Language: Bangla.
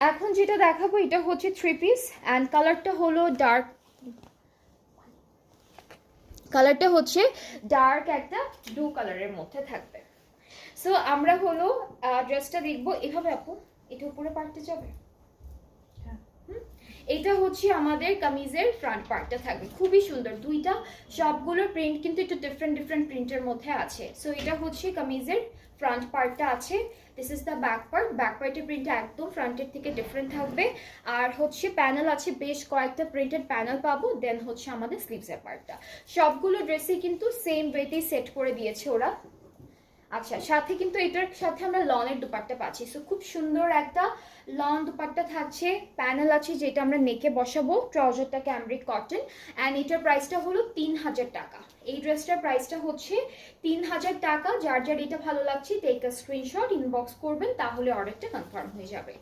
এখন যেটা দেখাবো এটা হচ্ছে 3 পিস অ্যান্ড কালারটা হলো ডার্ক, কালারটা হচ্ছে ডার্ক একটা ব্লু কালারের মধ্যে থাকবে। সো আমরা হলো ড্রেসটা দেখবো এভাবে। আপু এটা উপরে পার্টে যাবে, এটা হচ্ছে আমাদের কামিজের ফ্রন্ট পার্টটা থাকবে, খুবই সুন্দর। দুইটা সবগুলো প্রিন্ট কিন্তু একটু ডিফারেন্ট ডিফারেন্ট প্রিন্টের মধ্যে আছে। সো এটা হচ্ছে কামিজের ফ্রন্ট পার্টটা আছে, this is the back part. Back পার্টের প্রিন্টটা একদম ফ্রন্টের থেকে ডিফারেন্ট থাকবে। আর হচ্ছে প্যানেল আছে, বেশ কয়েকটা প্রিন্টেড প্যানেল পাবো। দেন হচ্ছে আমাদের স্লিভসের পার্টটা। সবগুলো ড্রেসই কিন্তু সেম ওয়েতেই সেট করে দিয়েছে ওরা। আচ্ছা, সাথে কিন্তু এটার সাথে আমরা লনের দুপাট্টা পাচ্ছি। সো খুব সুন্দর একটা লন দুপাট্টা থাকছে, প্যানেল আছে যেটা আমরা নেকে বসাবো। ট্রাউজারটা ক্যামব্রিক কটন অ্যান্ড এটার প্রাইসটা হলো 3000 টাকা। এই ড্রেসটার প্রাইসটা হচ্ছে 3000 টাকা। যার যার এটা ভালো লাগছে টেক আ স্ক্রিনশট, ইনবক্স করবেন, তাহলে অর্ডারটা কনফার্ম হয়ে যাবে।